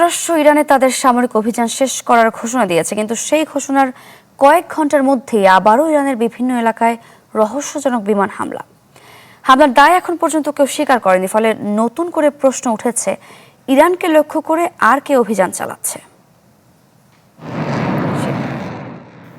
যুক্তরাষ্ট্র ইরানে তাদের সামরিক অভিযান শেষ করার ঘোষণা দিয়েছে, কিন্তু সেই ঘোষণার কয়েক ঘন্টার মধ্যেই আবারও ইরানের বিভিন্ন এলাকায় রহস্যজনক বিমান হামলার দায় এখন পর্যন্ত কেউ স্বীকার করেনি। ফলে নতুন করে প্রশ্ন উঠেছে, ইরানকে লক্ষ্য করে আর কে অভিযান চালাচ্ছে।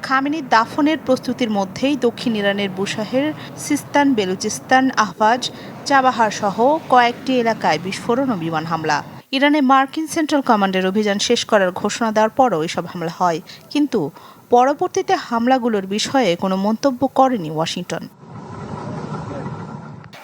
খামেনির দাফনের প্রস্তুতির মধ্যেই দক্ষিণ ইরানের বুশাহের, সিস্তান, বেলুচিস্তান, আহভাজ, চাবাহার সহ কয়েকটি এলাকায় বিস্ফোরণ ও বিমান হামলা। ইরানে মার্কিন সেন্ট্রাল কমান্ডের অভিযান শেষ করার ঘোষণা দেওয়ার পরও এসব হামলা হয়, কিন্তু পরবর্তীতে হামলাগুলোর বিষয়ে কোনো মন্তব্য করেনি ওয়াশিংটন।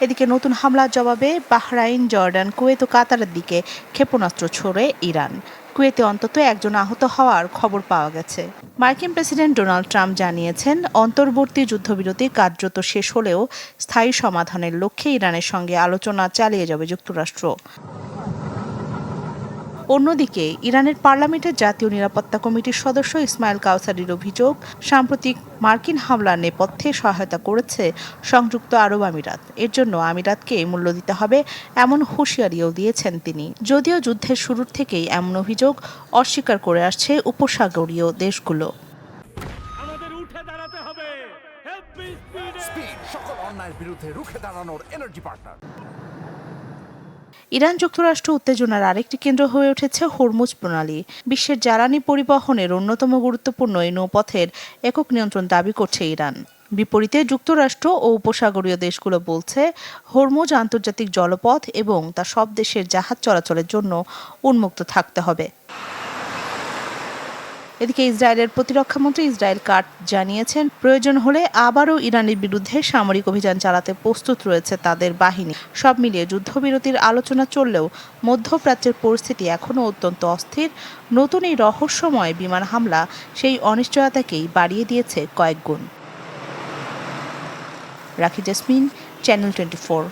এদিকে নতুন হামলার জবাবে বাহরাইন, জর্ডান, কুয়েত ও কাতারের দিকে ক্ষেপণাস্ত্র ছোড়ে ইরান। কুয়েতে অন্তত একজন আহত হওয়ার খবর পাওয়া গেছে। মার্কিন প্রেসিডেন্ট ডোনাল্ড ট্রাম্প জানিয়েছেন, অন্তর্বর্তী যুদ্ধবিরতি কার্যত শেষ হলেও স্থায়ী সমাধানের লক্ষ্যে ইরানের সঙ্গে আলোচনা চালিয়ে যাবে যুক্তরাষ্ট্র। অন্যদিকে ইরানের পার্লামেন্টের জাতীয় নিরাপত্তা কমিটির সদস্য ইসমাইল কাউসারির অভিযোগ, সাম্প্রতিক মার্কিন হামলার নেপথ্যে সহায়তা করেছে সংযুক্ত আরব আমিরাত। এর জন্য আমিরাতকে মূল্য দিতে হবে এমন হুঁশিয়ারিও দিয়েছেন তিনি। যদিও যুদ্ধের শুরুর থেকেই এমন অভিযোগ অস্বীকার করে আসছে উপসাগরীয় দেশগুলো। ইরান যুক্তরাষ্ট্র উত্তেজনার আরেকটি কেন্দ্র হয়ে উঠেছে হরমুজ প্রণালী। বিশ্বের জ্বালানি পরিবহনের অন্যতম গুরুত্বপূর্ণ এই নৌপথের একক নিয়ন্ত্রণ দাবি করছে ইরান। বিপরীতে যুক্তরাষ্ট্র ও উপসাগরীয় দেশগুলো বলছে, হরমুজ আন্তর্জাতিক জলপথ এবং তা সব দেশের জাহাজ চলাচলের জন্য উন্মুক্ত থাকতে হবে। এদিকে ইসরায়েলের প্রতিরক্ষামন্ত্রী ইসরায়েল কাটজ জানিয়েছেন, প্রয়োজন হলে আবারও ইরানের বিরুদ্ধে সামরিক অভিযান চালাতে প্রস্তুত রয়েছে তাদের বাহিনী। সব মিলিয়ে যুদ্ধবিরতির আলোচনা চললেও মধ্যপ্রাচ্যের পরিস্থিতি এখনও অত্যন্ত অস্থির। নতুন এই রহস্যময় বিমান হামলা সেই অনিশ্চয়তাকেই বাড়িয়ে দিয়েছে কয়েক গুণ। রাখি জেসমিন, চ্যানেল 24।